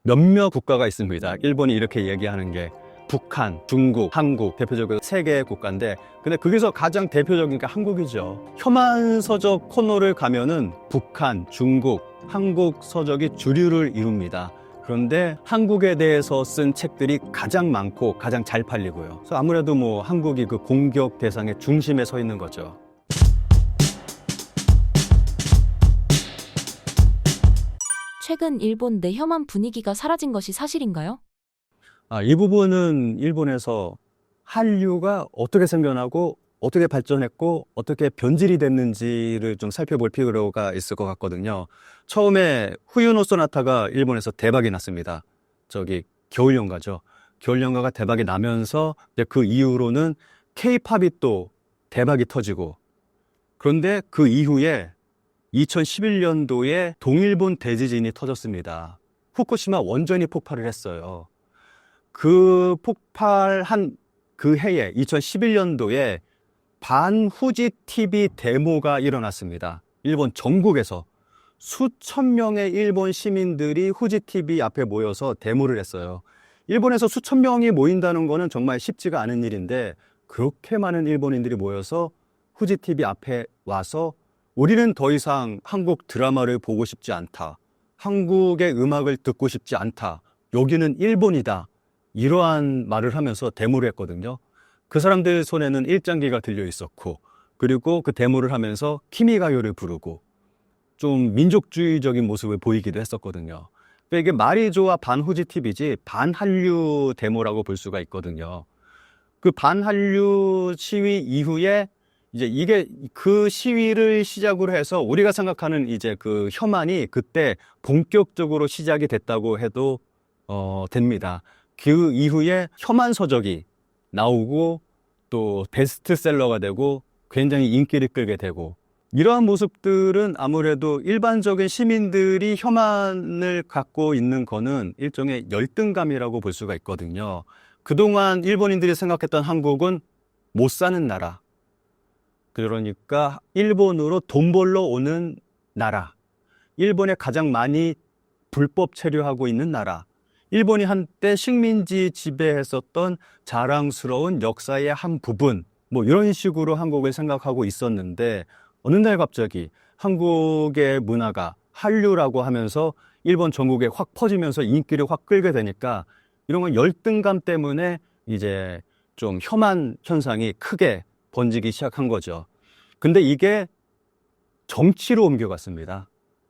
몇몇 국가가 있습니다. 일본이 이렇게 얘기하는 게 북한, 중국, 한국 대표적으로 세 개의 국가인데, 근데 거기서 가장 대표적인 게 한국이죠. 혐한 서적 코너를 가면은 북한, 중국, 한국 서적이 주류를 이룹니다. 그런데 한국에 대해서 쓴 책들이 가장 많고 가장 잘 팔리고요. 그래서 아무래도 뭐 한국이 그 공격 대상의 중심에 서 있는 거죠. 최근 일본 내 혐한 분위기가 사라진 것이 사실인가요? 이 부분은 일본에서 한류가 어떻게 생겨나고 어떻게 발전했고 어떻게 변질이 됐는지를 좀 살펴볼 필요가 있을 것 같거든요. 처음에 후유노 소나타가 일본에서 대박이 났습니다. 겨울연가죠. 겨울연가가 대박이 나면서 이제 그 이후로는 K-팝이 또 대박이 터지고, 그런데 그 이후에 2011년도에 동일본 대지진이 터졌습니다. 후쿠시마 원전이 폭발을 했어요. 그 폭발한 그 해에 2011년도에 반후지 TV 데모가 일어났습니다. 일본 전국에서 수천 명의 일본 시민들이 후지 TV 앞에 모여서 데모를 했어요. 일본에서 수천 명이 모인다는 거는 정말 쉽지가 않은 일인데, 그렇게 많은 일본인들이 모여서 후지 TV 앞에 와서 우리는 더 이상 한국 드라마를 보고 싶지 않다, 한국의 음악을 듣고 싶지 않다, 여기는 일본이다, 이러한 말을 하면서 데모를 했거든요. 그 사람들 손에는 일장기가 들려 있었고, 그리고 그 데모를 하면서 키미가요를 부르고 좀 민족주의적인 모습을 보이기도 했었거든요. 그러니까 이게 말이 좋아 반후지 TV지 반한류 데모라고 볼 수가 있거든요. 그 반한류 시위 이후에 이제 이게 그 시위를 시작으로 해서 우리가 생각하는 이제 그 혐한이 그때 본격적으로 시작이 됐다고 해도 됩니다. 그 이후에 혐한 서적이 나오고 또 베스트셀러가 되고 굉장히 인기를 끌게 되고, 이러한 모습들은 아무래도 일반적인 시민들이 혐한을 갖고 있는 거는 일종의 열등감이라고 볼 수가 있거든요. 그동안 일본인들이 생각했던 한국은 못 사는 나라, 그러니까 일본으로 돈 벌러 오는 나라, 일본에 가장 많이 불법 체류하고 있는 나라, 일본이 한때 식민지 지배했었던 자랑스러운 역사의 한 부분, 뭐 이런 식으로 한국을 생각하고 있었는데, 어느 날 갑자기 한국의 문화가 한류라고 하면서 일본 전국에 확 퍼지면서 인기를 확 끌게 되니까, 이런 건 열등감 때문에 이제 좀 혐한 현상이 크게 번지기 시작한 거죠. 근데 이게 정치로 옮겨갔습니다.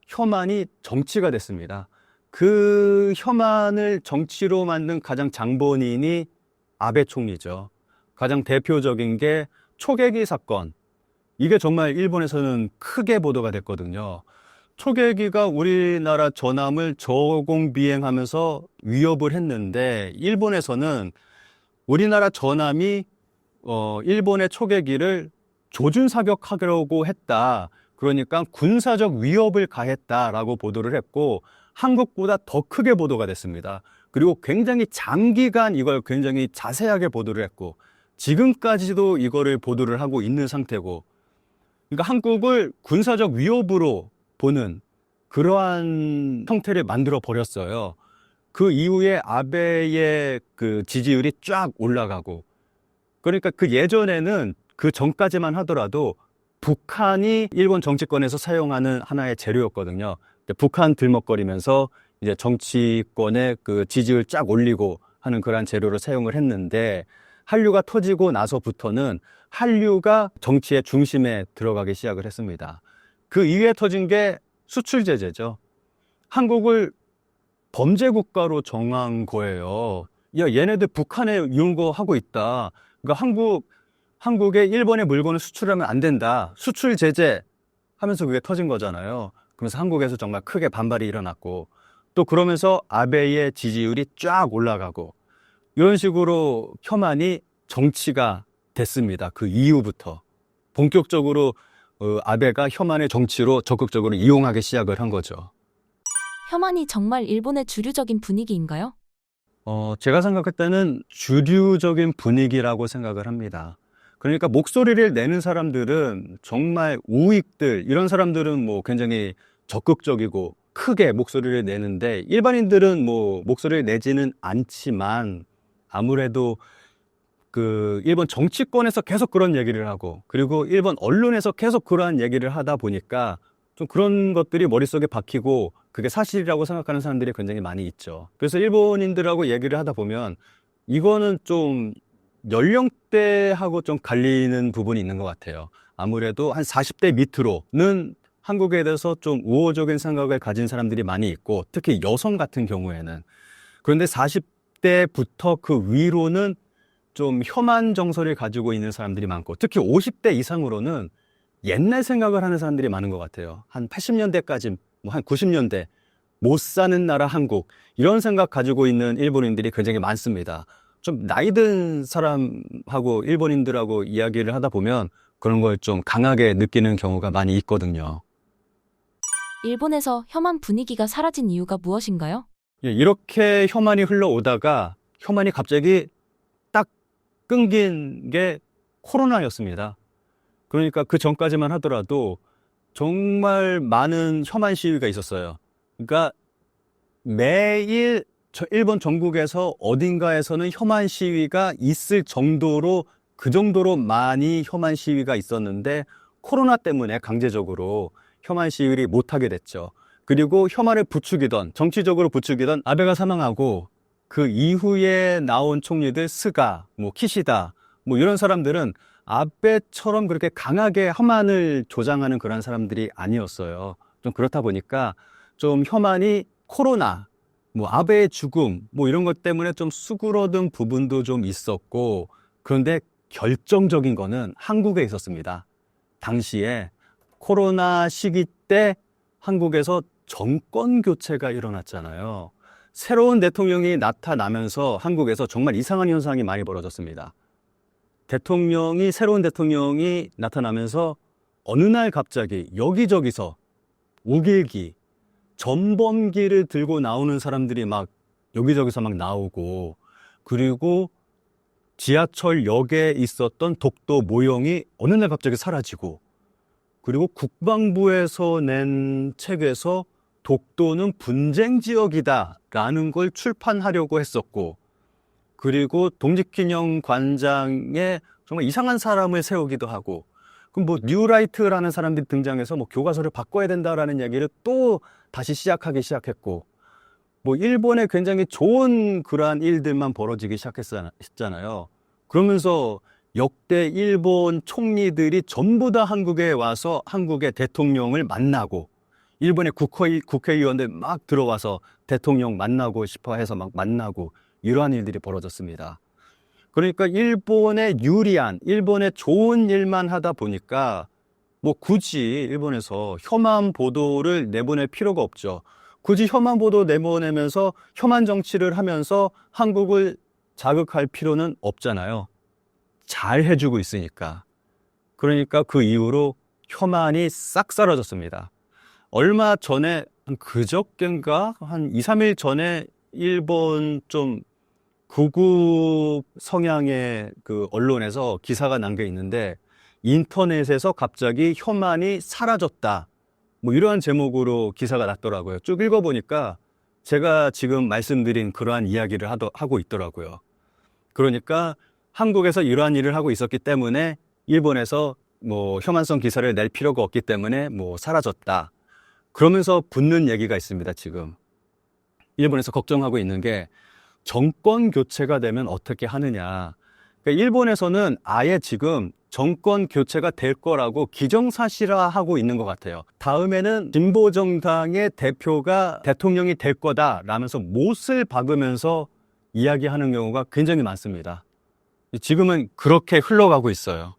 혐한이 정치가 됐습니다. 그 혐한을 정치로 만든 가장 장본인이 아베 총리죠. 가장 대표적인 게 초계기 사건. 이게 정말 일본에서는 크게 보도가 됐거든요. 초계기가 우리나라 전함을 저공 비행하면서 위협을 했는데, 일본에서는 우리나라 전함이 일본의 초계기를 조준 사격하려고 했다, 그러니까 군사적 위협을 가했다라고 보도를 했고, 한국보다 더 크게 보도가 됐습니다. 그리고 굉장히 장기간 이걸 굉장히 자세하게 보도를 했고, 지금까지도 이거를 보도를 하고 있는 상태고, 그러니까 한국을 군사적 위협으로 보는 그러한 형태를 만들어 버렸어요. 그 이후에 아베의 그 지지율이 쫙 올라가고, 그러니까 그 예전에는, 그 전까지만 하더라도 북한이 일본 정치권에서 사용하는 하나의 재료였거든요. 북한 들먹거리면서 이제 정치권의 그 지지율 쫙 올리고 하는 그러한 재료로 사용을 했는데, 한류가 터지고 나서부터는 한류가 정치의 중심에 들어가기 시작을 했습니다. 그 이후에 터진 게 수출 제재죠. 한국을 범죄 국가로 정한 거예요. 야, 얘네들 북한에 이런 거 하고 있다, 그러니까 한국에 일본의 물건을 수출하면 안 된다, 수출 제재 하면서 그게 터진 거잖아요. 그러면서 한국에서 정말 크게 반발이 일어났고, 또 그러면서 아베의 지지율이 쫙 올라가고, 이런 식으로 혐한이 정치가 됐습니다. 그 이후부터 본격적으로 아베가 혐한의 정치로 적극적으로 이용하기 시작을 한 거죠. 혐한이 정말 일본의 주류적인 분위기인가요? 제가 생각할 때는 주류적인 분위기라고 생각을 합니다. 그러니까 목소리를 내는 사람들은 정말 우익들, 이런 사람들은 뭐 굉장히 적극적이고 크게 목소리를 내는데 일반인들은 뭐 목소리를 내지는 않지만 아무래도 그 일본 정치권에서 계속 그런 얘기를 하고 그리고 일본 언론에서 계속 그러한 얘기를 하다 보니까 좀 그런 것들이 머릿속에 박히고 그게 사실이라고 생각하는 사람들이 굉장히 많이 있죠. 그래서 일본인들하고 얘기를 하다 보면 이거는 좀 연령대하고 좀 갈리는 부분이 있는 것 같아요. 아무래도 한 40대 밑으로는 한국에 대해서 좀 우호적인 생각을 가진 사람들이 많이 있고 특히 여성 같은 경우에는 그런데 40대부터 그 위로는 좀 혐한 정서를 가지고 있는 사람들이 많고 특히 50대 이상으로는 옛날 생각을 하는 사람들이 많은 것 같아요. 한 80년대까지, 뭐 한 90년대 못 사는 나라 한국 이런 생각 가지고 있는 일본인들이 굉장히 많습니다. 좀 나이 든 사람하고 일본인들하고 이야기를 하다 보면 그런 걸 좀 강하게 느끼는 경우가 많이 있거든요. 일본에서 혐한 분위기가 사라진 이유가 무엇인가요? 예, 이렇게 혐한이 흘러오다가 혐한이 갑자기 딱 끊긴 게 코로나였습니다. 그러니까 그 전까지만 하더라도 정말 많은 혐한 시위가 있었어요. 그러니까 매일 일본 전국에서 어딘가에서는 혐한 시위가 있을 정도로 그 정도로 많이 혐한 시위가 있었는데 코로나 때문에 강제적으로 혐한 시위를 못하게 됐죠. 그리고 혐한을 부추기던 정치적으로 부추기던 아베가 사망하고 그 이후에 나온 총리들 스가, 뭐 키시다 뭐 이런 사람들은 아베처럼 그렇게 강하게 혐한을 조장하는 그런 사람들이 아니었어요. 좀 그렇다 보니까 좀 혐한이 코로나, 뭐 아베의 죽음, 뭐 이런 것 때문에 좀 수그러든 부분도 좀 있었고, 그런데 결정적인 거는 한국에 있었습니다. 당시에 코로나 시기 때 한국에서 정권 교체가 일어났잖아요. 새로운 대통령이 나타나면서 한국에서 정말 이상한 현상이 많이 벌어졌습니다. 새로운 대통령이 나타나면서 어느 날 갑자기 여기저기서 우길기, 전범기를 들고 나오는 사람들이 막 여기저기서 막 나오고 그리고 지하철역에 있었던 독도 모형이 어느 날 갑자기 사라지고 그리고 국방부에서 낸 책에서 독도는 분쟁 지역이다 라는 걸 출판하려고 했었고 그리고 독립기념관장에 정말 이상한 사람을 세우기도 하고 그럼 뭐 뉴라이트라는 사람들이 등장해서 뭐 교과서를 바꿔야 된다라는 얘기를 또 다시 시작하기 시작했고 뭐 일본에 굉장히 좋은 그러한 일들만 벌어지기 시작했잖아요. 그러면서 역대 일본 총리들이 전부 다 한국에 와서 한국의 대통령을 만나고 일본의 국회의원들 막 들어와서 대통령 만나고 싶어 해서 막 만나고 이러한 일들이 벌어졌습니다. 그러니까 일본에 유리한, 일본에 좋은 일만 하다 보니까 뭐 굳이 일본에서 혐한 보도를 내보낼 필요가 없죠. 굳이 혐한 보도 내보내면서 혐한 정치를 하면서 한국을 자극할 필요는 없잖아요. 잘 해주고 있으니까. 그러니까 그 이후로 혐한이 싹 사라졌습니다. 얼마 전에 한 그저껜가 한 2, 3일 전에 일본 좀 극우 성향의 그 언론에서 기사가 난 게 있는데 인터넷에서 갑자기 혐한이 사라졌다. 뭐 이러한 제목으로 기사가 났더라고요. 쭉 읽어보니까 제가 지금 말씀드린 그러한 이야기를 하고 있더라고요. 그러니까 한국에서 이러한 일을 하고 있었기 때문에 일본에서 뭐 혐한성 기사를 낼 필요가 없기 때문에 뭐 사라졌다. 그러면서 붙는 얘기가 있습니다, 지금. 일본에서 걱정하고 있는 게 정권 교체가 되면 어떻게 하느냐. 그러니까 일본에서는 아예 지금 정권 교체가 될 거라고 기정사실화하고 있는 것 같아요. 다음에는 진보정당의 대표가 대통령이 될 거다라면서 못을 박으면서 이야기하는 경우가 굉장히 많습니다. 지금은 그렇게 흘러가고 있어요.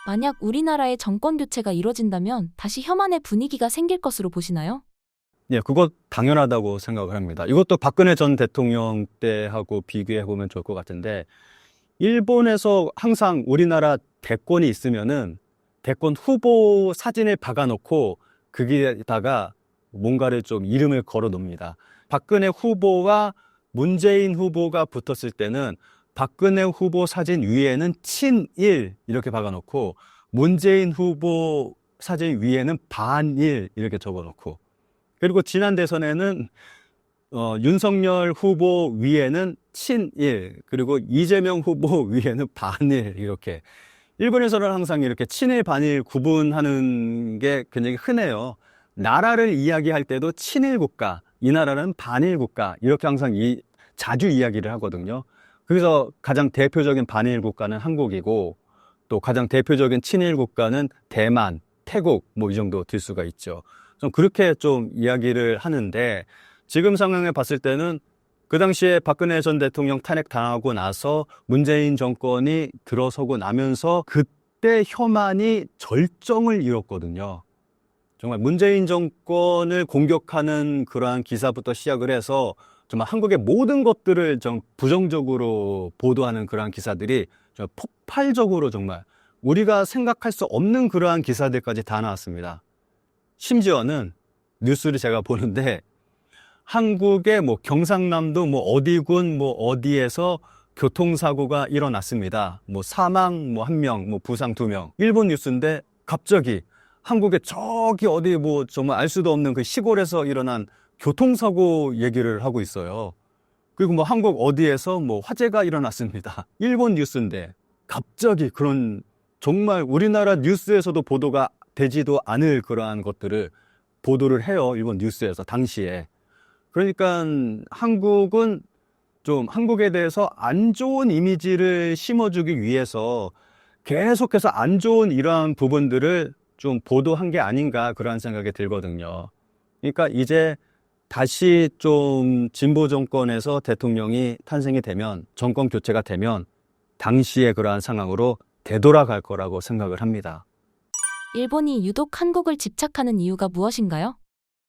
만약 우리나라의 정권 교체가 이뤄진다면 다시 혐한의 분위기가 생길 것으로 보시나요? 예, 그거 당연하다고 생각을 합니다. 이것도 박근혜 전 대통령 때하고 비교해 보면 좋을 것 같은데 일본에서 항상 우리나라 대권이 있으면은 대권 후보 사진을 박아놓고 거기에다가 뭔가를 좀 이름을 걸어 놓습니다. 박근혜 후보와 문재인 후보가 붙었을 때는 박근혜 후보 사진 위에는 친일 이렇게 박아놓고 문재인 후보 사진 위에는 반일 이렇게 적어놓고 그리고 지난 대선에는 윤석열 후보 위에는 친일, 그리고 이재명 후보 위에는 반일, 이렇게. 일본에서는 항상 이렇게 친일, 반일 구분하는 게 굉장히 흔해요. 나라를 이야기할 때도 친일 국가, 이 나라는 반일 국가, 이렇게 항상 자주 이야기를 하거든요. 그래서 가장 대표적인 반일 국가는 한국이고, 또 가장 대표적인 친일 국가는 대만, 태국, 뭐 이 정도 들 수가 있죠. 좀 그렇게 좀 이야기를 하는데, 지금 상황을 봤을 때는 그 당시에 박근혜 전 대통령 탄핵당하고 나서 문재인 정권이 들어서고 나면서 그때 혐한이 절정을 이뤘거든요. 정말 문재인 정권을 공격하는 그러한 기사부터 시작을 해서 정말 한국의 모든 것들을 좀 부정적으로 보도하는 그러한 기사들이 좀 폭발적으로 정말 우리가 생각할 수 없는 그러한 기사들까지 다 나왔습니다. 심지어는 뉴스를 제가 보는데 한국의 뭐 경상남도 뭐 어디군 뭐 어디에서 교통사고가 일어났습니다. 뭐 사망 뭐 1명, 뭐 부상 2명. 일본 뉴스인데 갑자기 한국의 저기 어디 뭐 정말 알 수도 없는 그 시골에서 일어난 교통사고 얘기를 하고 있어요. 그리고 뭐 한국 어디에서 뭐 화재가 일어났습니다. 일본 뉴스인데 갑자기 그런 정말 우리나라 뉴스에서도 보도가 되지도 않을 그러한 것들을 보도를 해요. 일본 뉴스에서 당시에. 그러니까 한국은 좀 한국에 대해서 안 좋은 이미지를 심어주기 위해서 계속해서 안 좋은 이러한 부분들을 좀 보도한 게 아닌가 그런 생각이 들거든요. 그러니까 이제 다시 좀 진보 정권에서 대통령이 탄생이 되면 정권 교체가 되면 당시의 그러한 상황으로 되돌아갈 거라고 생각을 합니다. 일본이 유독 한국을 집착하는 이유가 무엇인가요?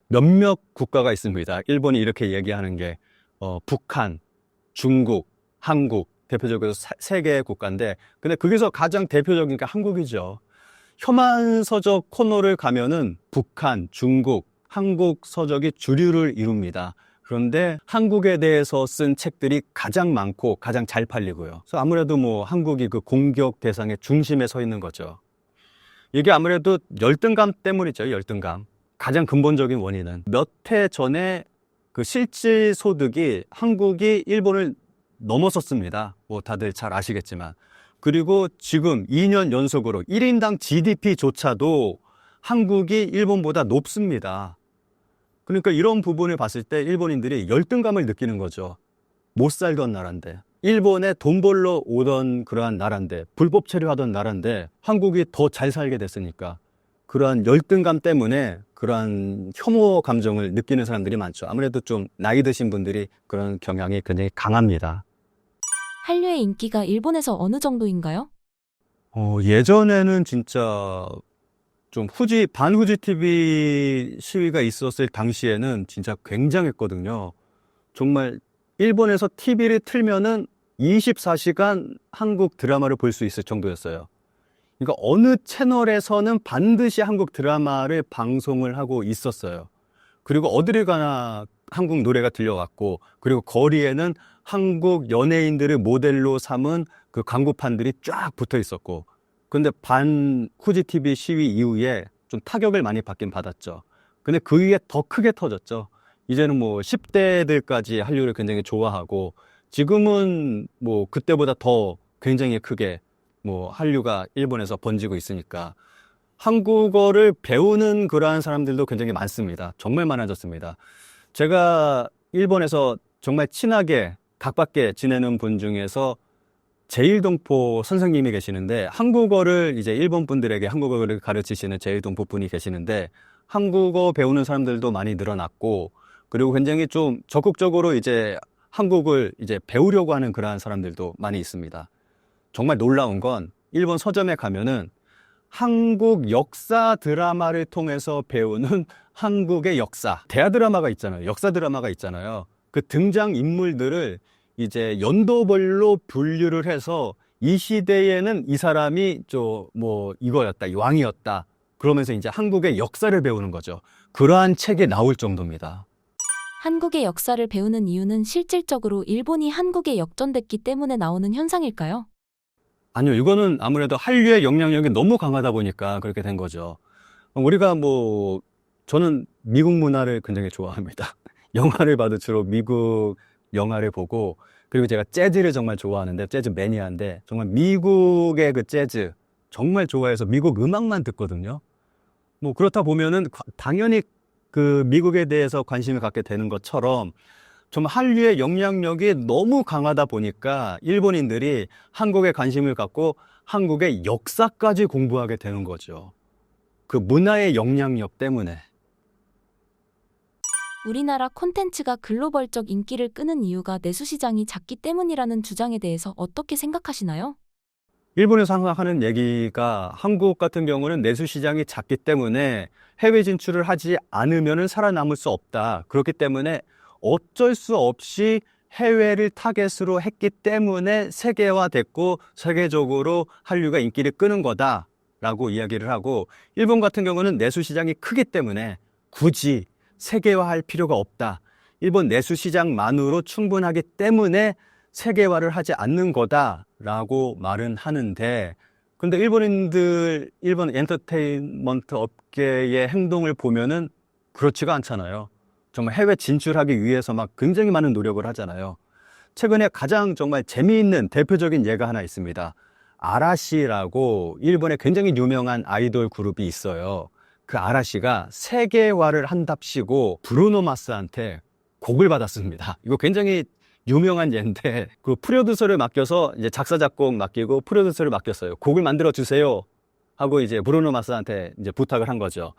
몇몇 국가가 있습니다. 일본이 이렇게 얘기하는 게 북한, 중국, 한국 대표적으로 세 개의 국가인데 근데 거기서 가장 대표적인 게 한국이죠. 혐한 서적 코너를 가면은 북한, 중국, 한국 서적이 주류를 이룹니다. 그런데 한국에 대해서 쓴 책들이 가장 많고 가장 잘 팔리고요. 그래서 아무래도 뭐 한국이 그 공격 대상의 중심에 서 있는 거죠. 이게 아무래도 열등감 때문이죠. 열등감. 가장 근본적인 원인은 몇 해 전에 그 실질 소득이 한국이 일본을 넘어섰습니다. 뭐 다들 잘 아시겠지만. 그리고 지금 2년 연속으로 1인당 GDP조차도 한국이 일본보다 높습니다. 그러니까 이런 부분을 봤을 때 일본인들이 열등감을 느끼는 거죠. 못 살던 나라인데. 일본에 돈 벌러 오던 그러한 나라인데, 불법 체류하던 나라인데 한국이 더 잘 살게 됐으니까 그러한 열등감 때문에 그러한 혐오 감정을 느끼는 사람들이 많죠. 아무래도 좀 나이 드신 분들이 그런 경향이 굉장히 강합니다. 한류의 인기가 일본에서 어느 정도인가요? 예전에는 진짜 좀 반후지 TV 시위가 있었을 당시에는 진짜 굉장했거든요. 정말 일본에서 TV를 틀면은 24시간 한국 드라마를 볼 수 있을 정도였어요. 그러니까 어느 채널에서는 반드시 한국 드라마를 방송을 하고 있었어요. 그리고 어디를 가나 한국 노래가 들려왔고, 그리고 거리에는 한국 연예인들을 모델로 삼은 그 광고판들이 쫙 붙어 있었고, 근데 반후지 TV 시위 이후에 좀 타격을 많이 받긴 받았죠. 근데 그 위에 더 크게 터졌죠. 이제는 뭐 10대들까지 한류를 굉장히 좋아하고, 지금은 뭐 그때보다 더 굉장히 크게 뭐 한류가 일본에서 번지고 있으니까 한국어를 배우는 그러한 사람들도 굉장히 많습니다. 정말 많아졌습니다. 제가 일본에서 정말 친하게 가깝게 지내는 분 중에서 제일동포 선생님이 계시는데 한국어를 이제 일본 분들에게 한국어를 가르치시는 제일동포 분이 계시는데 한국어 배우는 사람들도 많이 늘어났고 그리고 굉장히 좀 적극적으로 이제 한국을 이제 배우려고 하는 그러한 사람들도 많이 있습니다. 정말 놀라운 건 일본 서점에 가면은 한국 역사 드라마를 통해서 배우는 한국의 역사. 대하 드라마가 있잖아요. 역사 드라마가 있잖아요. 그 등장 인물들을 이제 연도별로 분류를 해서 이 시대에는 이 사람이 뭐 이거였다, 이 왕이었다. 그러면서 이제 한국의 역사를 배우는 거죠. 그러한 책이 나올 정도입니다. 한국의 역사를 배우는 이유는 실질적으로 일본이 한국에 역전됐기 때문에 나오는 현상일까요? 아니요, 이거는 아무래도 한류의 영향력이 너무 강하다 보니까 그렇게 된 거죠. 우리가 뭐 저는 미국 문화를 굉장히 좋아합니다. 영화를 봐도 주로 미국 영화를 보고, 그리고 제가 재즈를 정말 좋아하는데, 재즈 매니아인데, 정말 미국의 그 재즈 정말 좋아해서 미국 음악만 듣거든요. 뭐 그렇다 보면은 당연히 그 미국에 대해서 관심을 갖게 되는 것처럼 좀 한류의 영향력이 너무 강하다 보니까 일본인들이 한국에 관심을 갖고 한국의 역사까지 공부하게 되는 거죠. 그 문화의 영향력 때문에. 우리나라 콘텐츠가 글로벌적 인기를 끄는 이유가 내수시장이 작기 때문이라는 주장에 대해서 어떻게 생각하시나요? 일본에서 항상 하는 얘기가 한국 같은 경우는 내수 시장이 작기 때문에 해외 진출을 하지 않으면 살아남을 수 없다. 그렇기 때문에 어쩔 수 없이 해외를 타겟으로 했기 때문에 세계화됐고 세계적으로 한류가 인기를 끄는 거다라고 이야기를 하고, 일본 같은 경우는 내수 시장이 크기 때문에 굳이 세계화할 필요가 없다. 일본 내수 시장만으로 충분하기 때문에 세계화를 하지 않는 거다라고 말은 하는데, 근데 일본 엔터테인먼트 업계의 행동을 보면은 그렇지가 않잖아요. 정말 해외 진출하기 위해서 막 굉장히 많은 노력을 하잖아요. 최근에 가장 정말 재미있는 대표적인 예가 하나 있습니다. 아라시라고 일본의 굉장히 유명한 아이돌 그룹이 있어요. 그 아라시가 세계화를 한답시고 브루노 마스한테 곡을 받았습니다. 이거 굉장히 유명한 예인데, 그 프로듀서를 맡겨서 이제 작사 작곡 맡기고 프로듀서를 맡겼어요. 곡을 만들어 주세요 하고 이제 브루노 마스한테 이제 부탁을 한 거죠.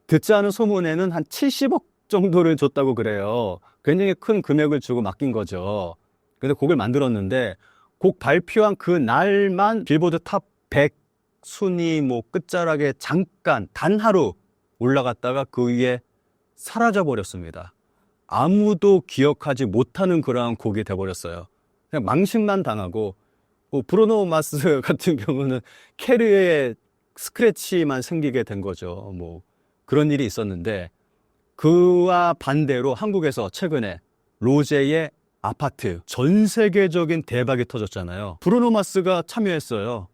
듣지 않은 소문에는 한 70억 정도를 줬다고 그래요. 굉장히 큰 금액을 주고 맡긴 거죠. 근데 곡을 만들었는데 곡 발표한 그 날만 빌보드 탑 100 순위 뭐 끝자락에 잠깐 단 하루 올라갔다가 그 위에 사라져 버렸습니다. 아무도 기억하지 못하는 그러한 곡이 돼버렸어요. 그냥 망신만 당하고, 뭐 브루노 마스 같은 경우는 캐리어에 스크래치만 생기게 된 거죠. 뭐 그런 일이 있었는데, 그와 반대로 한국에서 최근에 로제의 아파트 전 세계적인 대박이 터졌잖아요. 브루노 마스가 참여했어요.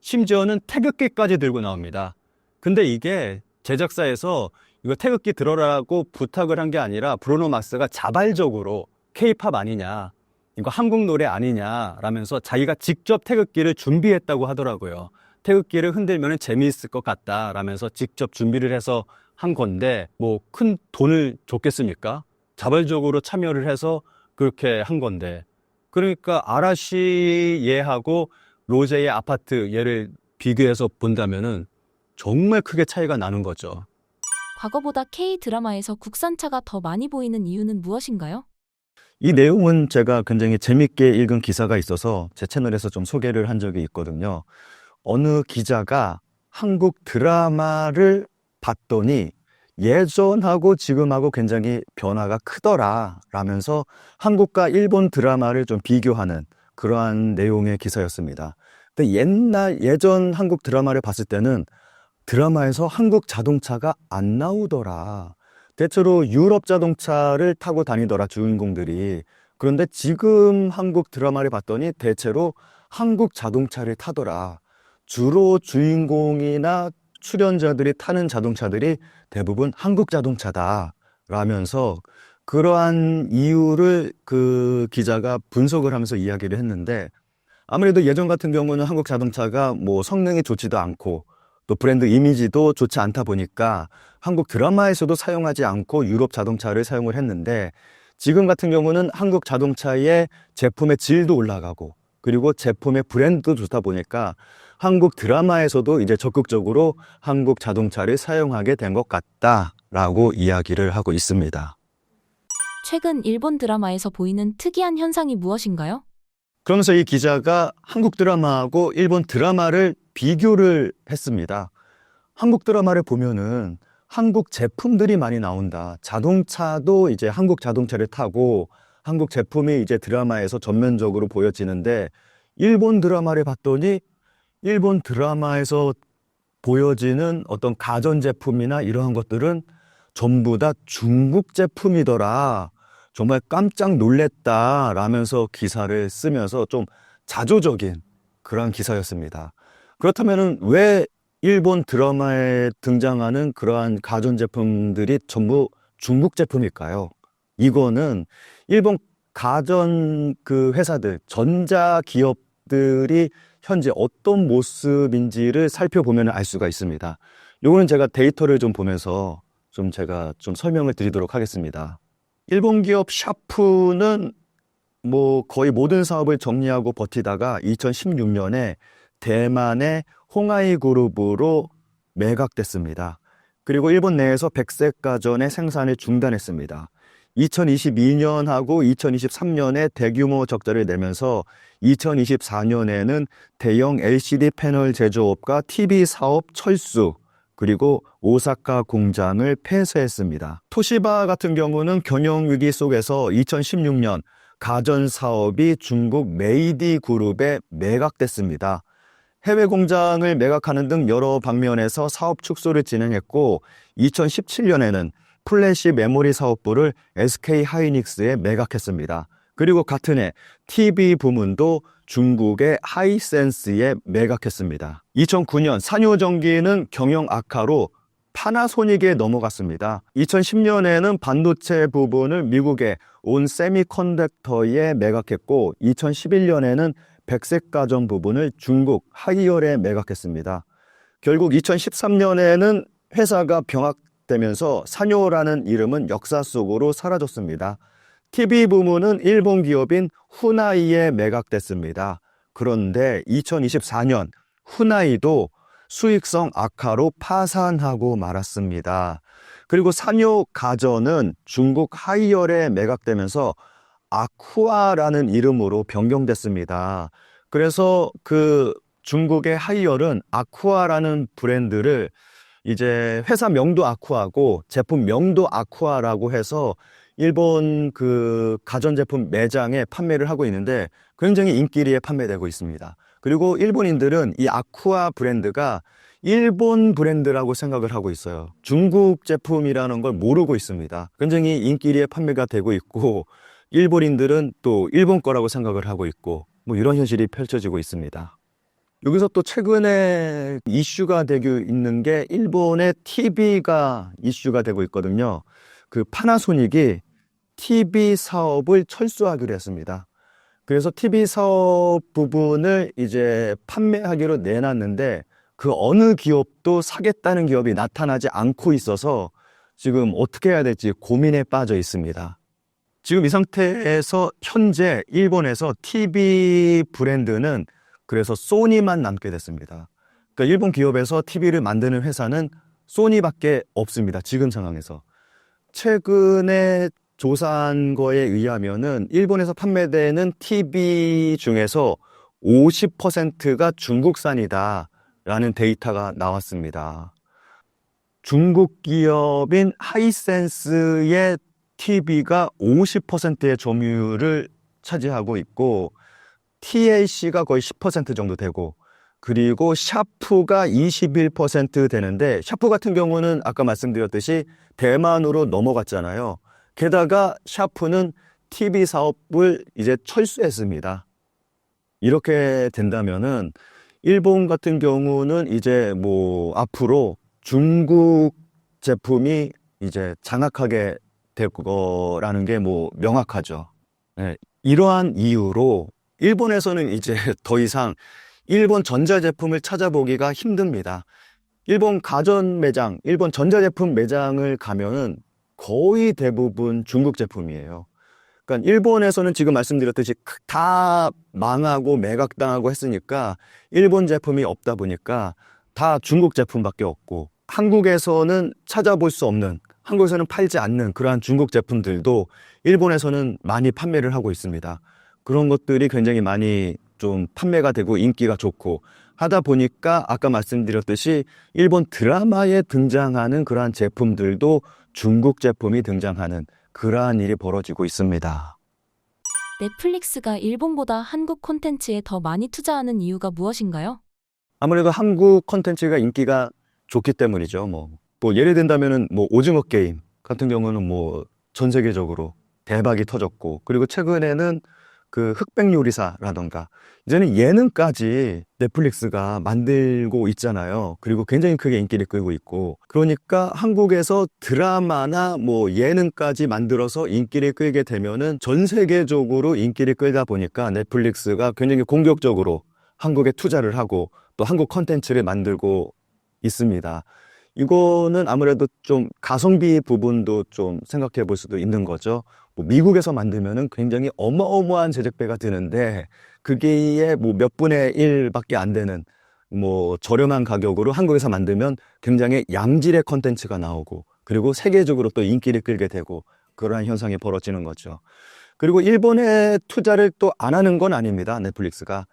심지어는 태극기까지 들고 나옵니다. 근데 이게 제작사에서 이거 태극기 들어라고 부탁을 한 게 아니라 브루노 마스가 자발적으로 케이팝 아니냐, 이거 한국 노래 아니냐 라면서 자기가 직접 태극기를 준비했다고 하더라고요. 태극기를 흔들면 재미있을 것 같다 라면서 직접 준비를 해서 한 건데, 뭐 큰 돈을 줬겠습니까? 자발적으로 참여를 해서 그렇게 한 건데, 그러니까 아라시 예하고 로제의 아파트 예를 비교해서 본다면은 정말 크게 차이가 나는 거죠. 과거보다 K-드라마에서 국산차가 더 많이 보이는 이유는 무엇인가요? 이 내용은 제가 굉장히 재밌게 읽은 기사가 있어서 제 채널에서 좀 소개를 한 적이 있거든요. 어느 기자가 한국 드라마를 봤더니 예전하고 지금하고 굉장히 변화가 크더라 라면서 한국과 일본 드라마를 좀 비교하는 그러한 내용의 기사였습니다. 근데 예전 한국 드라마를 봤을 때는 드라마에서 한국 자동차가 안 나오더라. 대체로 유럽 자동차를 타고 다니더라, 주인공들이. 그런데 지금 한국 드라마를 봤더니 대체로 한국 자동차를 타더라. 주로 주인공이나 출연자들이 타는 자동차들이 대부분 한국 자동차다 라면서 그러한 이유를 그 기자가 분석을 하면서 이야기를 했는데, 아무래도 예전 같은 경우는 한국 자동차가 뭐 성능이 좋지도 않고 또 브랜드 이미지도 좋지 않다 보니까 한국 드라마에서도 사용하지 않고 유럽 자동차를 사용을 했는데, 지금 같은 경우는 한국 자동차의 제품의 질도 올라가고 그리고 제품의 브랜드도 좋다 보니까 한국 드라마에서도 이제 적극적으로 한국 자동차를 사용하게 된 것 같다라고 이야기를 하고 있습니다. 최근 일본 드라마에서 보이는 특이한 현상이 무엇인가요? 그러면서 이 기자가 한국 드라마하고 일본 드라마를 비교를 했습니다. 한국 드라마를 보면은 한국 제품들이 많이 나온다. 자동차도 이제 한국 자동차를 타고 한국 제품이 이제 드라마에서 전면적으로 보여지는데, 일본 드라마를 봤더니 일본 드라마에서 보여지는 어떤 가전제품이나 이러한 것들은 전부 다 중국 제품이더라. 정말 깜짝 놀랬다 라면서 기사를 쓰면서 좀 자조적인 그런 기사였습니다. 그렇다면 왜 일본 드라마에 등장하는 그러한 가전제품들이 전부 중국 제품일까요? 이거는 일본 가전 그 회사들, 전자기업들이 현재 어떤 모습인지를 살펴보면 알 수가 있습니다. 요거는 제가 데이터를 좀 보면서 제가 설명을 드리도록 하겠습니다. 일본 기업 샤프는 뭐 거의 모든 사업을 정리하고 버티다가 2016년에 대만의 홍하이 그룹으로 매각됐습니다. 그리고 일본 내에서 백색 가전의 생산을 중단했습니다. 2022년하고 2023년에 대규모 적자를 내면서 2024년에는 대형 LCD 패널 제조업과 TV 사업 철수, 그리고 오사카 공장을 폐쇄했습니다. 토시바 같은 경우는 경영위기 속에서 2016년 가전 사업이 중국 메이디 그룹에 매각됐습니다. 해외 공장을 매각하는 등 여러 방면에서 사업 축소를 진행했고 2017년에는 플래시 메모리 사업부를 SK 하이닉스에 매각했습니다. 그리고 같은 해 TV 부문도 중국의 하이센스에 매각했습니다. 2009년 산요전기는 경영 악화로 파나소닉에 넘어갔습니다. 2010년에는 반도체 부분을 미국의 온 세미컨덕터에 매각했고 2011년에는 백색 가전 부분을 중국 하이얼에 매각했습니다. 결국 2013년에는 회사가 병합되면서 산요라는 이름은 역사 속으로 사라졌습니다. TV 부문은 일본 기업인 후나이에 매각됐습니다. 그런데 2024년 후나이도 수익성 악화로 파산하고 말았습니다. 그리고 산요 가전은 중국 하이얼에 매각되면서 아쿠아라는 이름으로 변경됐습니다. 그래서 그 중국의 하이얼은 아쿠아라는 브랜드를 이제 회사 명도 아쿠아고 제품 명도 아쿠아라고 해서 일본 그 가전제품 매장에 판매를 하고 있는데 굉장히 인기리에 판매되고 있습니다. 그리고 일본인들은 이 아쿠아 브랜드가 일본 브랜드라고 생각을 하고 있어요. 중국 제품이라는 걸 모르고 있습니다. 굉장히 인기리에 판매가 되고 있고 일본인들은 또 일본 거라고 생각을 하고 있고 뭐 이런 현실이 펼쳐지고 있습니다. 여기서 또 최근에 이슈가 되고 있는 게 일본의 TV가 이슈가 되고 있거든요. 그 파나소닉이 TV 사업을 철수하기로 했습니다. 그래서 TV 사업 부분을 이제 판매하기로 내놨는데 그 어느 기업도 사겠다는 기업이 나타나지 않고 있어서 지금 어떻게 해야 될지 고민에 빠져 있습니다. 지금 이 상태에서 현재 일본에서 TV 브랜드는 그래서 소니만 남게 됐습니다. 그러니까 일본 기업에서 TV를 만드는 회사는 소니밖에 없습니다. 지금 상황에서. 최근에 조사한 거에 의하면은 일본에서 판매되는 TV 중에서 50%가 중국산이다라는 데이터가 나왔습니다. 중국 기업인 하이센스의 TV가 50%의 점유율을 차지하고 있고 TLC가 거의 10% 정도 되고 그리고 샤프가 21% 되는데 샤프 같은 경우는 아까 말씀드렸듯이 대만으로 넘어갔잖아요. 게다가 샤프는 TV 사업을 이제 철수했습니다. 이렇게 된다면은 일본 같은 경우는 이제 뭐 앞으로 중국 제품이 이제 장악하게 될 거라는 게 뭐 명확하죠. 네, 이러한 이유로 일본에서는 이제 더 이상 일본 전자제품을 찾아보기가 힘듭니다. 일본 가전 매장, 일본 전자제품 매장을 가면은 거의 대부분 중국 제품이에요. 그러니까 일본에서는 지금 말씀드렸듯이 다 망하고 매각당하고 했으니까 일본 제품이 없다 보니까 다 중국 제품밖에 없고 한국에서는 찾아볼 수 없는, 한국에서는 팔지 않는 그러한 중국 제품들도 일본에서는 많이 판매를 하고 있습니다. 그런 것들이 굉장히 많이 좀 판매가 되고 인기가 좋고 하다 보니까 아까 말씀드렸듯이 일본 드라마에 등장하는 그러한 제품들도 중국 제품이 등장하는 그러한 일이 벌어지고 있습니다. 넷플릭스가 일본보다 한국 콘텐츠에 더 많이 투자하는 이유가 무엇인가요? 아무래도 한국 콘텐츠가 인기가 좋기 때문이죠. 뭐 예를 든다면은 오징어 게임 같은 경우는 전 세계적으로 대박이 터졌고, 그리고 최근에는 그 흑백 요리사라던가 이제는 예능까지 넷플릭스가 만들고 있잖아요. 그리고 굉장히 크게 인기를 끌고 있고, 그러니까 한국에서 드라마나 뭐 예능까지 만들어서 인기를 끌게 되면은 전 세계적으로 인기를 끌다 보니까 넷플릭스가 굉장히 공격적으로 한국에 투자를 하고 또 한국 컨텐츠를 만들고 있습니다. 이거는 아무래도 좀 가성비 부분도 좀 생각해 볼 수도 있는 거죠. 뭐 미국에서 만들면은 굉장히 어마어마한 제작비가 드는데 그게 뭐 몇 분의 1밖에 안 되는 뭐 저렴한 가격으로 한국에서 만들면 굉장히 양질의 컨텐츠가 나오고, 그리고 세계적으로 또 인기를 끌게 되고, 그러한 현상이 벌어지는 거죠. 그리고 일본에 투자를 또 안 하는 건 아닙니다. 넷플릭스가.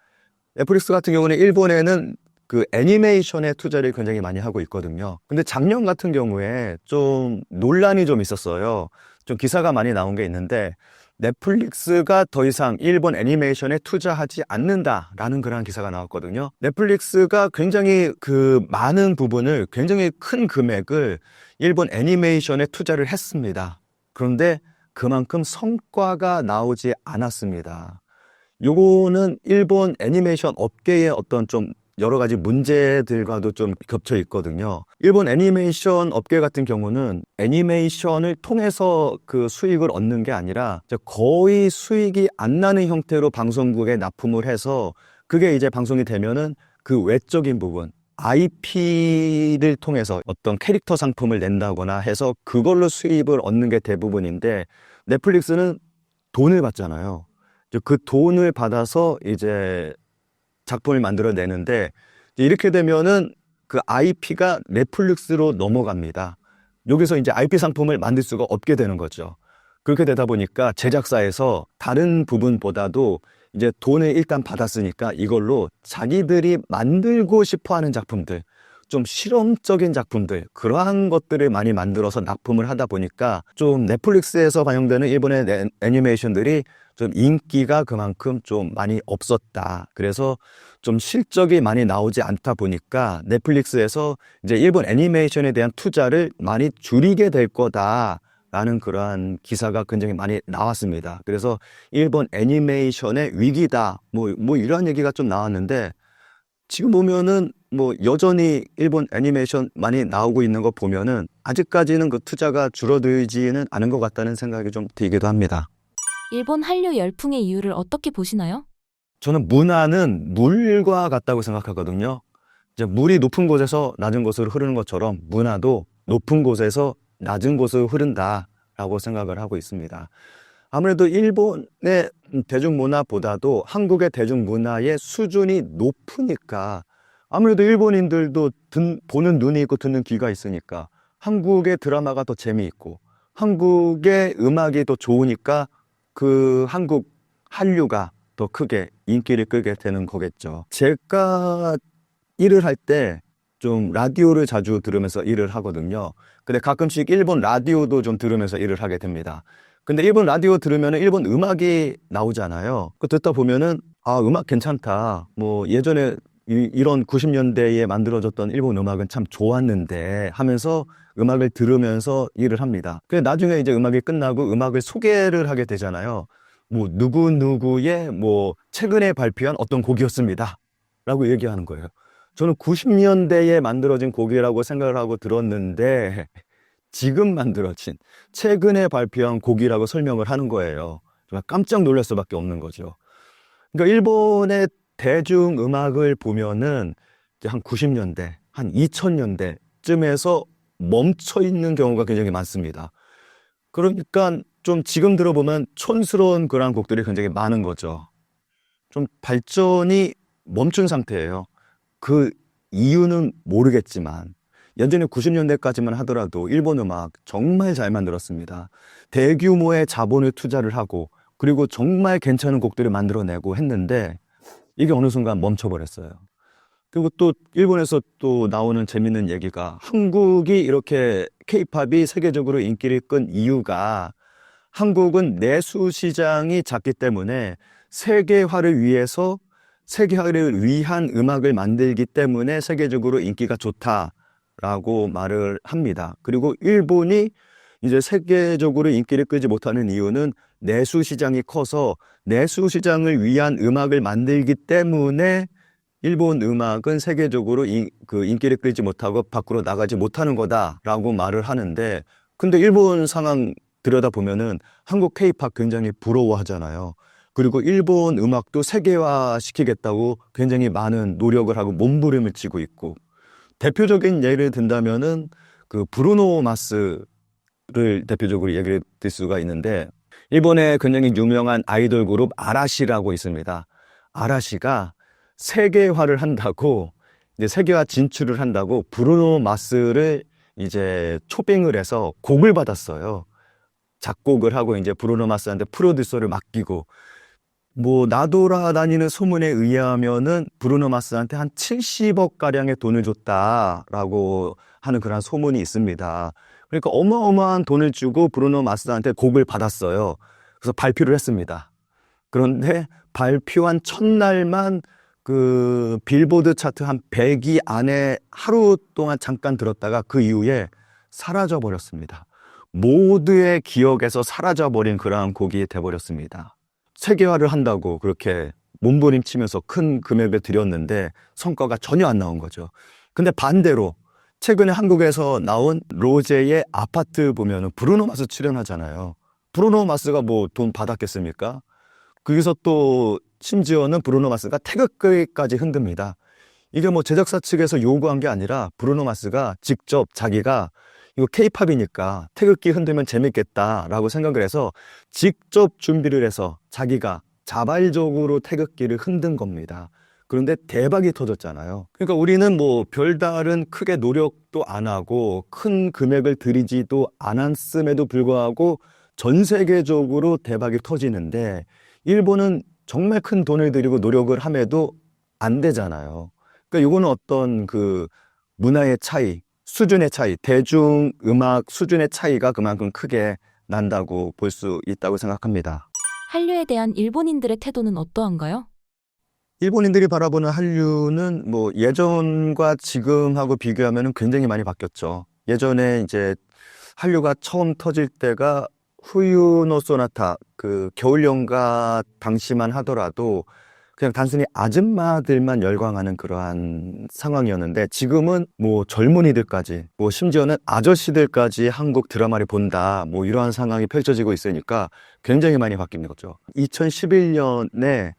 넷플릭스 같은 경우는 일본에는 그 애니메이션에 투자를 굉장히 많이 하고 있거든요. 근데 작년 같은 경우에 좀 논란이 좀 있었어요. 좀 기사가 많이 나온 게 있는데, 넷플릭스가 더 이상 일본 애니메이션에 투자하지 않는다라는 그런 기사가 나왔거든요. 넷플릭스가 굉장히 그 많은 부분을, 굉장히 큰 금액을 일본 애니메이션에 투자를 했습니다. 그런데 그만큼 성과가 나오지 않았습니다. 요거는 일본 애니메이션 업계의 어떤 좀 여러 가지 문제들과도 좀 겹쳐 있거든요. 일본 애니메이션 업계 같은 경우는 애니메이션을 통해서 그 수익을 얻는 게 아니라 거의 수익이 안 나는 형태로 방송국에 납품을 해서, 그게 이제 방송이 되면은 그 외적인 부분, IP를 통해서 어떤 캐릭터 상품을 낸다거나 해서 그걸로 수입을 얻는 게 대부분인데, 넷플릭스는 돈을 받잖아요. 그 돈을 받아서 이제 작품을 만들어내는데, 이렇게 되면은 그 IP가 넷플릭스로 넘어갑니다. 여기서 이제 IP 상품을 만들 수가 없게 되는 거죠. 그렇게 되다 보니까 제작사에서 다른 부분보다도 이제 돈을 일단 받았으니까 이걸로 자기들이 만들고 싶어 하는 작품들, 좀 실험적인 작품들, 그러한 것들을 많이 만들어서 납품을 하다 보니까 좀 넷플릭스에서 반영되는 일본의 애니메이션들이 좀 인기가 그만큼 좀 많이 없었다. 그래서 좀 실적이 많이 나오지 않다 보니까 넷플릭스에서 이제 일본 애니메이션에 대한 투자를 많이 줄이게 될 거다라는 그러한 기사가 굉장히 많이 나왔습니다. 그래서 일본 애니메이션의 위기다, 뭐 이런 얘기가 좀 나왔는데, 지금 보면은 뭐 여전히 일본 애니메이션 많이 나오고 있는 거 보면은 아직까지는 그 투자가 줄어들지는 않은 것 같다는 생각이 좀 들기도 합니다. 일본 한류 열풍의 이유를 어떻게 보시나요? 저는 문화는 물과 같다고 생각하거든요. 이제 물이 높은 곳에서 낮은 곳으로 흐르는 것처럼 문화도 높은 곳에서 낮은 곳으로 흐른다라고 생각을 하고 있습니다. 아무래도 일본의 대중문화보다도 한국의 대중문화의 수준이 높으니까, 아무래도 일본인들도 보는 눈이 있고 듣는 귀가 있으니까 한국의 드라마가 더 재미있고 한국의 음악이 더 좋으니까 그 한국 한류가 더 크게 인기를 끌게 되는 거겠죠. 제가 일을 할 때 좀 라디오를 자주 들으면서 일을 하거든요. 근데 가끔씩 일본 라디오도 좀 들으면서 일을 하게 됩니다. 근데 일본 라디오 들으면 일본 음악이 나오잖아요. 그 듣다 보면은 아, 음악 괜찮다. 뭐 예전에 이런 90년대에 만들어졌던 일본 음악은 참 좋았는데 하면서 음악을 들으면서 일을 합니다. 근데 나중에 이제 음악이 끝나고 음악을 소개를 하게 되잖아요. 뭐 누구누구의 뭐 최근에 발표한 어떤 곡이었습니다 라고 얘기하는 거예요. 저는 90년대에 만들어진 곡이라고 생각을 하고 들었는데 지금 만들어진 최근에 발표한 곡이라고 설명을 하는 거예요. 정말 깜짝 놀랄 수밖에 없는 거죠. 그러니까 일본의 대중음악을 보면은 이제 한 90년대, 한 2000년대쯤에서 멈춰 있는 경우가 굉장히 많습니다. 그러니까 좀 지금 들어보면 촌스러운 그런 곡들이 굉장히 많은 거죠. 좀 발전이 멈춘 상태예요. 그 이유는 모르겠지만 여전히 90년대까지만 하더라도 일본 음악 정말 잘 만들었습니다. 대규모의 자본을 투자를 하고 그리고 정말 괜찮은 곡들을 만들어내고 했는데 이게 어느 순간 멈춰버렸어요. 그리고 또 일본에서 또 나오는 재밌는 얘기가, 한국이 이렇게 K-팝이 세계적으로 인기를 끈 이유가 한국은 내수 시장이 작기 때문에 세계화를 위해서 세계화를 위한 음악을 만들기 때문에 세계적으로 인기가 좋다라고 말을 합니다. 그리고 일본이 이제 세계적으로 인기를 끄지 못하는 이유는 내수 시장이 커서 내수 시장을 위한 음악을 만들기 때문에 일본 음악은 세계적으로 인기를 끌지 못하고 밖으로 나가지 못하는 거다라고 말을 하는데, 근데 일본 상황 들여다보면은 한국 K-팝 굉장히 부러워하잖아요. 그리고 일본 음악도 세계화 시키겠다고 굉장히 많은 노력을 하고 몸부림을 치고 있고, 대표적인 예를 든다면은 그 브루노 마스를 대표적으로 얘기를 들 수가 있는데, 일본의 굉장히 유명한 아이돌 그룹 아라시라고 있습니다. 아라시가 세계화를 한다고, 이제 세계화 진출을 한다고 브루노 마스를 이제 초빙을 해서 곡을 받았어요. 작곡을 하고 이제 브루노 마스한테 프로듀서를 맡기고, 뭐 나돌아다니는 소문에 의하면은 브루노 마스한테 한 70억 가량의 돈을 줬다라고 하는 그런 소문이 있습니다. 그러니까 어마어마한 돈을 주고 브루노 마스한테 곡을 받았어요. 그래서 발표를 했습니다. 그런데 발표한 첫날만 그 빌보드 차트 한 100위 안에 하루 동안 잠깐 들었다가 그 이후에 사라져 버렸습니다. 모두의 기억에서 사라져 버린 그러한 곡이 돼버렸습니다. 세계화를 한다고 그렇게 몸부림치면서 큰 금액을 들였는데 성과가 전혀 안 나온 거죠. 근데 반대로 최근에 한국에서 나온 로제의 아파트 보면은 브루노 마스 출연하잖아요. 브루노 마스가 뭐 돈 받았겠습니까? 거기서 또 심지어는 브루노 마스가 태극기까지 흔듭니다. 이게 뭐 제작사 측에서 요구한 게 아니라 브루노 마스가 직접 자기가 이거 K-팝이니까 태극기 흔들면 재밌겠다라고 생각을 해서 직접 준비를 해서 자기가 자발적으로 태극기를 흔든 겁니다. 그런데 대박이 터졌잖아요. 그러니까 우리는 뭐 별다른 크게 노력도 안 하고 큰 금액을 들이지도 않았음에도 불구하고 전 세계적으로 대박이 터지는데, 일본은 정말 큰 돈을 들이고 노력을 함에도 안 되잖아요. 그러니까 이거는 어떤 그 문화의 차이, 수준의 차이, 대중음악 수준의 차이가 그만큼 크게 난다고 볼 수 있다고 생각합니다. 한류에 대한 일본인들의 태도는 어떠한가요? 일본인들이 바라보는 한류는 뭐 예전과 지금하고 비교하면 굉장히 많이 바뀌었죠. 예전에 이제 한류가 처음 터질 때가 후유노 소나타, 그 겨울연가 당시만 하더라도 그냥 단순히 아줌마들만 열광하는 그러한 상황이었는데, 지금은 뭐 젊은이들까지, 뭐 심지어는 아저씨들까지 한국 드라마를 본다, 뭐 이러한 상황이 펼쳐지고 있으니까 굉장히 많이 바뀐 거죠. 2011년에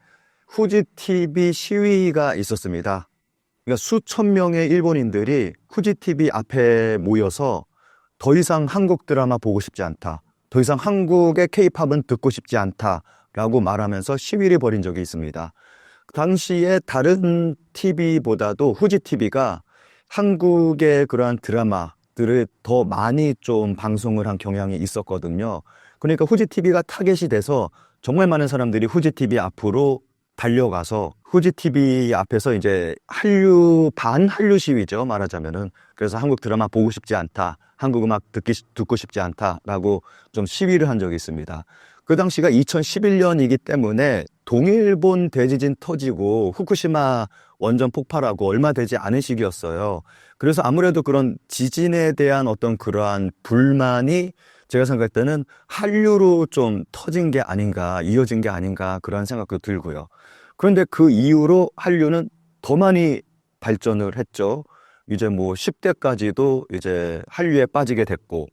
후지 TV 시위가 있었습니다. 그러니까 수천 명의 일본인들이 후지 TV 앞에 모여서 더 이상 한국 드라마 보고 싶지 않다, 더 이상 한국의 K-팝은 듣고 싶지 않다라고 말하면서 시위를 벌인 적이 있습니다. 당시에 다른 TV보다도 후지 TV가 한국의 그러한 드라마들을 더 많이 좀 방송을 한 경향이 있었거든요. 그러니까 후지 TV가 타겟이 돼서 정말 많은 사람들이 후지 TV 앞으로 달려가서 후지 TV 앞에서 이제 반한류 시위죠, 말하자면은. 그래서 한국 드라마 보고 싶지 않다, 한국 음악 듣고 싶지 않다라고 좀 시위를 한 적이 있습니다. 그 당시가 2011년이기 때문에 동일본 대지진 터지고 후쿠시마 원전 폭발하고 얼마 되지 않은 시기였어요. 그래서 아무래도 그런 지진에 대한 어떤 그러한 불만이 제가 생각할 때는 한류로 좀 터진 게 아닌가, 이어진 게 아닌가, 그런 생각도 들고요. 그런데 그 이후로 한류는 더 많이 발전을 했죠. 이제 뭐 10대까지도 이제 한류에 빠지게 됐고,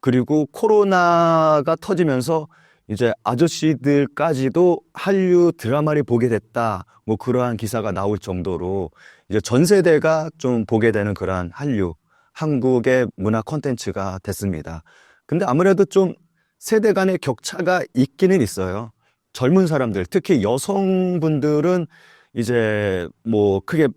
그리고 코로나가 터지면서 이제 아저씨들까지도 한류 드라마를 보게 됐다, 뭐 그러한 기사가 나올 정도로 이제 전 세대가 좀 보게 되는 그러한 한류, 한국의 문화 콘텐츠가 됐습니다. 근데 아무래도 좀 세대 간의 격차가 있기는 있어요. 젊은 사람들, 특히 여성분들은 이제 뭐 크게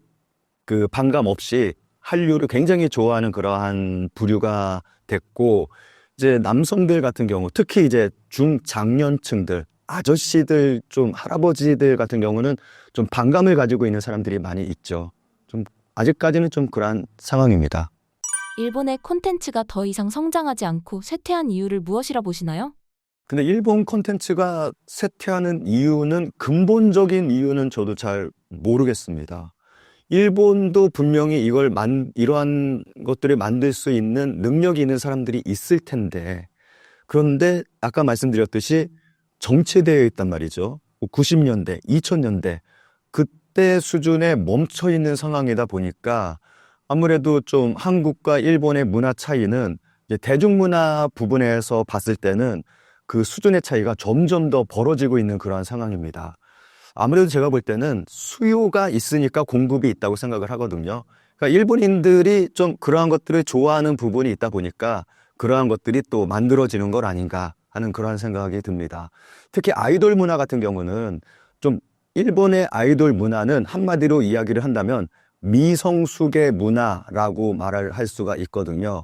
그 반감 없이 한류를 굉장히 좋아하는 그러한 부류가 됐고, 이제 남성들 같은 경우, 특히 이제 중장년층들, 아저씨들, 좀 할아버지들 같은 경우는 좀 반감을 가지고 있는 사람들이 많이 있죠. 좀 아직까지는 좀 그러한 상황입니다. 일본의 콘텐츠가 더 이상 성장하지 않고 쇠퇴한 이유를 무엇이라 보시나요? 근데 일본 콘텐츠가 쇠퇴하는 이유는, 근본적인 이유는 저도 잘 모르겠습니다. 일본도 분명히 이러한 것들을 만들 수 있는 능력이 있는 사람들이 있을 텐데, 그런데 아까 말씀드렸듯이 정체되어 있단 말이죠. 90년대, 2000년대 그때 수준에 멈춰 있는 상황이다 보니까 아무래도 좀 한국과 일본의 문화 차이는 이제 대중문화 부분에서 봤을 때는 그 수준의 차이가 점점 더 벌어지고 있는 그러한 상황입니다. 아무래도 제가 볼 때는 수요가 있으니까 공급이 있다고 생각을 하거든요. 그러니까 일본인들이 좀 그러한 것들을 좋아하는 부분이 있다 보니까 그러한 것들이 또 만들어지는 것 아닌가 하는 그러한 생각이 듭니다. 특히 아이돌 문화 같은 경우는 좀 일본의 아이돌 문화는 한마디로 이야기를 한다면 미성숙의 문화라고 말을 할 수가 있거든요.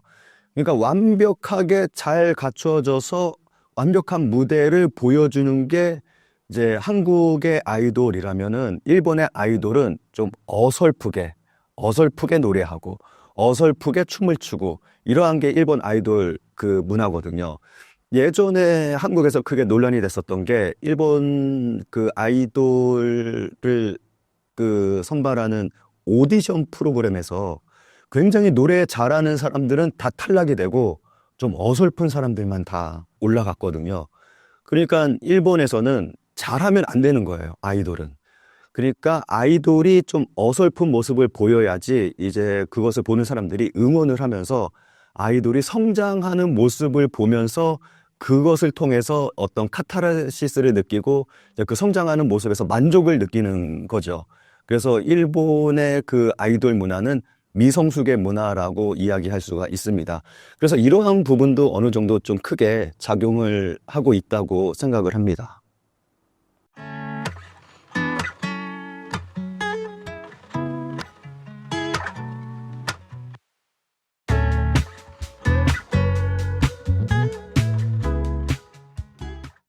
그러니까 완벽하게 잘 갖춰져서 완벽한 무대를 보여주는 게 이제 한국의 아이돌이라면은 일본의 아이돌은 좀 어설프게 노래하고 어설프게 춤을 추고 이러한 게 일본 아이돌 그 문화거든요. 예전에 한국에서 크게 논란이 됐었던 게 일본 그 아이돌을 그 선발하는 오디션 프로그램에서 굉장히 노래 잘하는 사람들은 다 탈락이 되고 좀 어설픈 사람들만 다 올라갔거든요. 그러니까 일본에서는 잘하면 안 되는 거예요, 아이돌은. 그러니까 아이돌이 좀 어설픈 모습을 보여야지 이제 그것을 보는 사람들이 응원을 하면서 아이돌이 성장하는 모습을 보면서 그것을 통해서 어떤 카타르시스를 느끼고 이제 그 성장하는 모습에서 만족을 느끼는 거죠. 그래서 일본의 그 아이돌 문화는 미성숙의 문화라고 이야기할 수가 있습니다. 그래서 이러한 부분도 어느 정도 좀 크게 작용을 하고 있다고 생각을 합니다.